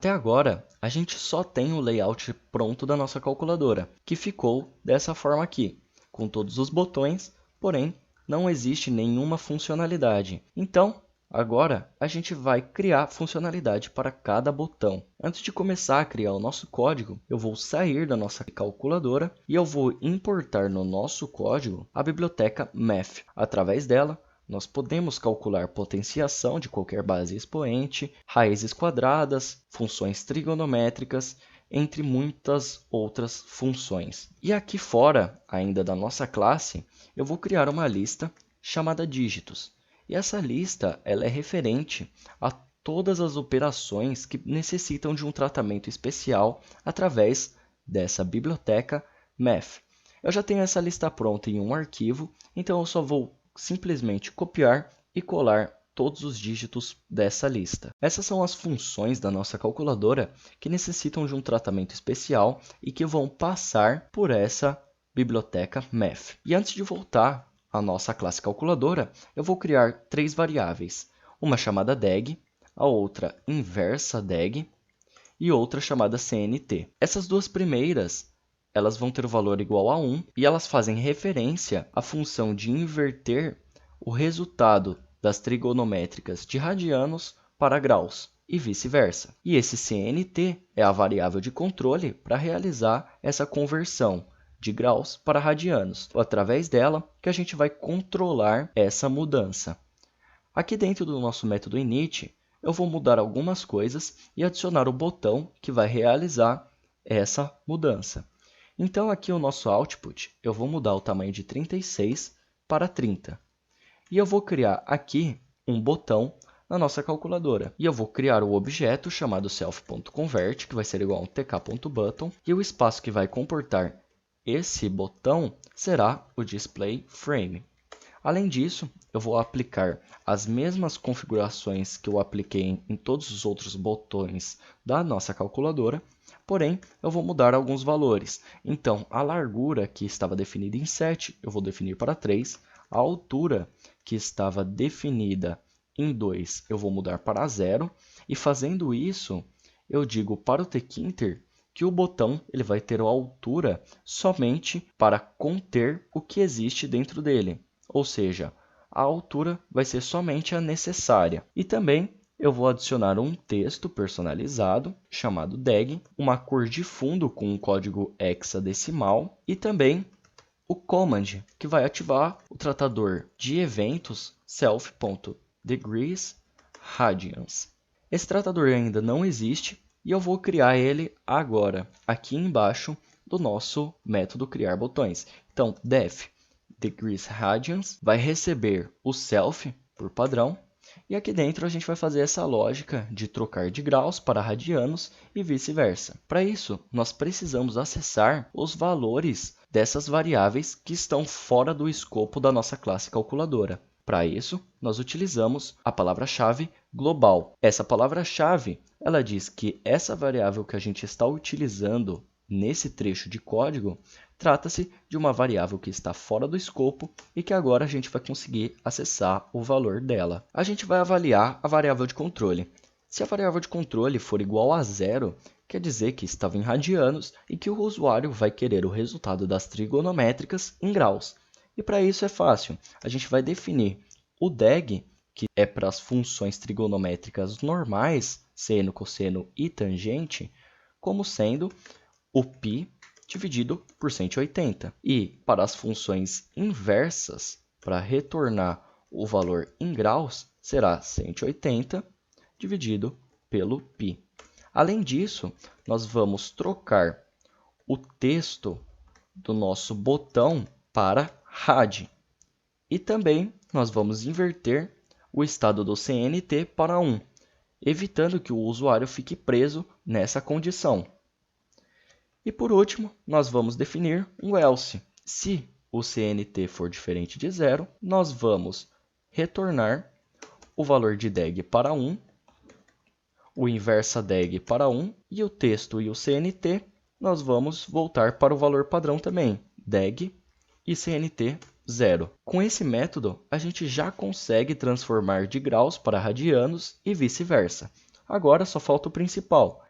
Até agora, a gente só tem o layout pronto da nossa calculadora, que ficou dessa forma aqui, com todos os botões, porém não existe nenhuma funcionalidade. Então, agora a gente vai criar funcionalidade para cada botão. Antes de começar a criar o nosso código, eu vou sair da nossa calculadora e eu vou importar no nosso código a biblioteca Math. Através dela, nós podemos calcular potenciação de qualquer base expoente, raízes quadradas, funções trigonométricas, entre muitas outras funções. E aqui fora, ainda da nossa classe, eu vou criar uma lista chamada dígitos. E essa lista ela é referente a todas as operações que necessitam de um tratamento especial através dessa biblioteca Math. Eu já tenho essa lista pronta em um arquivo, então eu só vou simplesmente copiar e colar todos os dígitos dessa lista. Essas são as funções da nossa calculadora que necessitam de um tratamento especial e que vão passar por essa biblioteca Math. E antes de voltar à nossa classe calculadora, eu vou criar três variáveis. Uma chamada DEG, a outra inversa DEG e outra chamada CNT. Essas duas primeiras elas vão ter o valor igual a 1 e elas fazem referência à função de inverter o resultado das trigonométricas de radianos para graus e vice-versa. E esse CNT é a variável de controle para realizar essa conversão de graus para radianos. Através dela que a gente vai controlar essa mudança. Aqui dentro do nosso método init, eu vou mudar algumas coisas e adicionar o botão que vai realizar essa mudança. Então, aqui o nosso output, eu vou mudar o tamanho de 36 para 30. E eu vou criar aqui um botão na nossa calculadora. E eu vou criar o objeto chamado self.convert, que vai ser igual a um tk.button. E o espaço que vai comportar esse botão será o display frame. Além disso, eu vou aplicar as mesmas configurações que eu apliquei em todos os outros botões da nossa calculadora, porém, eu vou mudar alguns valores. Então, a largura que estava definida em 7, eu vou definir para 3. A altura que estava definida em 2, eu vou mudar para 0. E fazendo isso, eu digo para o tkinter que o botão ele vai ter a altura somente para conter o que existe dentro dele. Ou seja, a altura vai ser somente a necessária. E também eu vou adicionar um texto personalizado chamado DEG, uma cor de fundo com um código hexadecimal e também o command, que vai ativar o tratador de eventos self.degrees_radians. Esse tratador ainda não existe e eu vou criar ele agora, aqui embaixo do nosso método criar botões. Então, def degrees_radians vai receber o self por padrão. E aqui dentro a gente vai fazer essa lógica de trocar de graus para radianos e vice-versa. Para isso, nós precisamos acessar os valores dessas variáveis que estão fora do escopo da nossa classe calculadora. Para isso, nós utilizamos a palavra-chave global. Essa palavra-chave, ela diz que essa variável que a gente está utilizando nesse trecho de código trata-se de uma variável que está fora do escopo e que agora a gente vai conseguir acessar o valor dela. A gente vai avaliar a variável de controle. Se a variável de controle for igual a 0, quer dizer que estava em radianos e que o usuário vai querer o resultado das trigonométricas em graus. E para isso é fácil. A gente vai definir o DEG, que é para as funções trigonométricas normais, seno, cosseno e tangente, como sendo o π dividido por 180. E para as funções inversas, para retornar o valor em graus, será 180 dividido pelo π. Além disso, nós vamos trocar o texto do nosso botão para rad. E também nós vamos inverter o estado do CNT para 1, evitando que o usuário fique preso nessa condição. E por último, nós vamos definir um else. Se o CNT for diferente de 0, nós vamos retornar o valor de DEG para 1, o inversa DEG para 1, e o texto e o CNT, nós vamos voltar para o valor padrão também, DEG e CNT 0. Com esse método, a gente já consegue transformar de graus para radianos e vice-versa. Agora só falta o principal,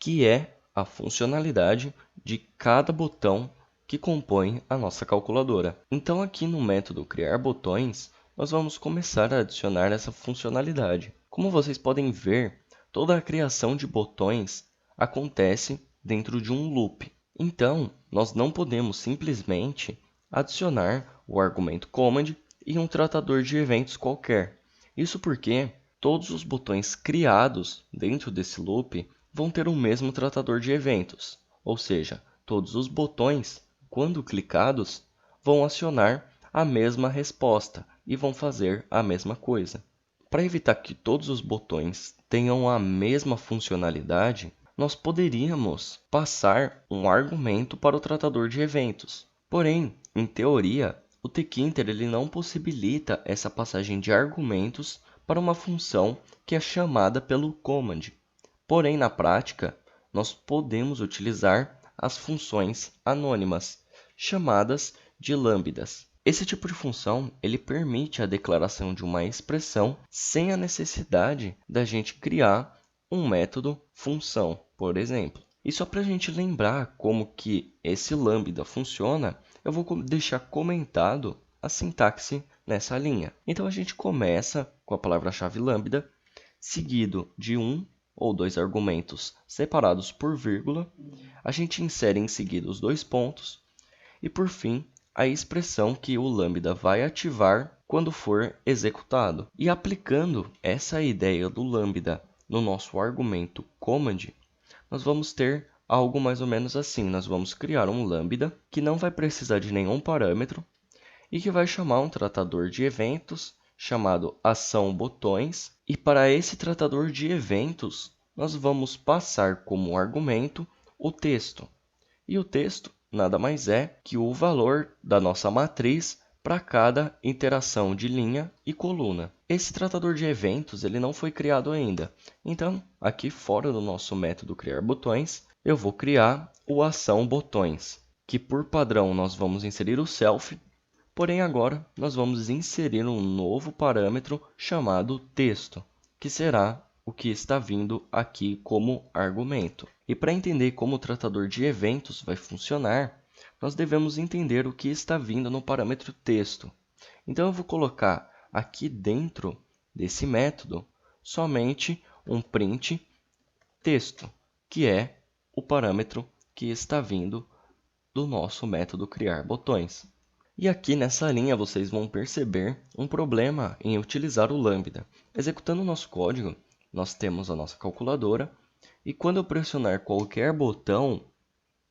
que é a funcionalidade de cada botão que compõe a nossa calculadora. Então aqui no método criar botões, nós vamos começar a adicionar essa funcionalidade. Como vocês podem ver, toda a criação de botões acontece dentro de um loop. Então, nós não podemos simplesmente adicionar o argumento command e um tratador de eventos qualquer. Isso porque todos os botões criados dentro desse loop vão ter o mesmo tratador de eventos, ou seja, todos os botões, quando clicados, vão acionar a mesma resposta e vão fazer a mesma coisa. Para evitar que todos os botões tenham a mesma funcionalidade, nós poderíamos passar um argumento para o tratador de eventos. Porém, em teoria, o tkinter ele não possibilita essa passagem de argumentos para uma função que é chamada pelo command. Porém, na prática, nós podemos utilizar as funções anônimas, chamadas de lambdas. Esse tipo de função ele permite a declaração de uma expressão sem a necessidade da gente criar um método função, por exemplo. E só para a gente lembrar como que esse lambda funciona, eu vou deixar comentado a sintaxe nessa linha. Então a gente começa com a palavra-chave lambda, seguido de um ou dois argumentos separados por vírgula. A gente insere em seguida os dois pontos e, por fim, a expressão que o lambda vai ativar quando for executado. E aplicando essa ideia do lambda no nosso argumento command, nós vamos ter algo mais ou menos assim. Nós vamos criar um lambda que não vai precisar de nenhum parâmetro e que vai chamar um tratador de eventos chamado ação botões. E para esse tratador de eventos, nós vamos passar como argumento o texto. E o texto nada mais é que o valor da nossa matriz para cada interação de linha e coluna. Esse tratador de eventos ele não foi criado ainda. Então, aqui fora do nosso método criar botões, eu vou criar o ação botões, que por padrão nós vamos inserir o self, porém agora nós vamos inserir um novo parâmetro chamado texto, que será o que está vindo aqui como argumento. E para entender como o tratador de eventos vai funcionar, nós devemos entender o que está vindo no parâmetro texto. Então eu vou colocar aqui dentro desse método somente um print texto, que é o parâmetro que está vindo do nosso método criar botões. E aqui nessa linha vocês vão perceber um problema em utilizar o lambda. Executando o nosso código, nós temos a nossa calculadora, e quando eu pressionar qualquer botão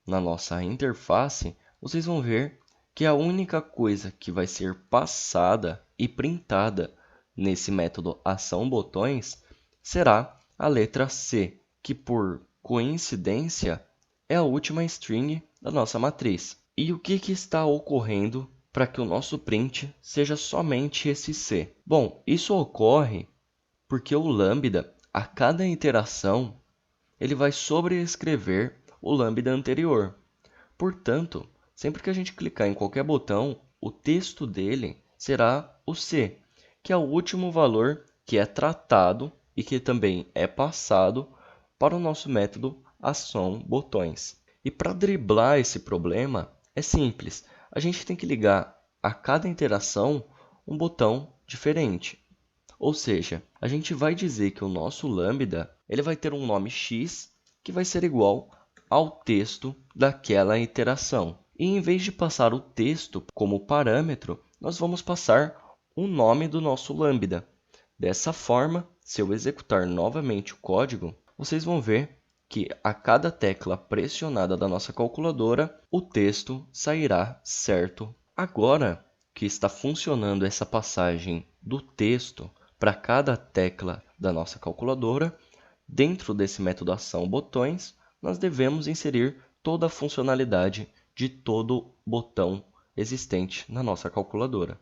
na nossa interface, vocês vão ver que a única coisa que vai ser passada e printada nesse método ação botões será a letra C, que por coincidência é a última string da nossa matriz. E o que está ocorrendo para que o nosso print seja somente esse C? Bom, isso ocorre porque o lambda, a cada iteração, ele vai sobreescrever o lambda anterior. Portanto, sempre que a gente clicar em qualquer botão, o texto dele será o C, que é o último valor que é tratado e que também é passado para o nosso método ação botões. E para driblar esse problema, é simples. A gente tem que ligar a cada interação um botão diferente. Ou seja, a gente vai dizer que o nosso lambda ele vai ter um nome x que vai ser igual ao texto daquela iteração. E em vez de passar o texto como parâmetro, nós vamos passar o nome do nosso lambda. Dessa forma, se eu executar novamente o código, vocês vão ver que a cada tecla pressionada da nossa calculadora, o texto sairá certo. Agora que está funcionando essa passagem do texto para cada tecla da nossa calculadora, dentro desse método ação botões, nós devemos inserir toda a funcionalidade de todo botão existente na nossa calculadora.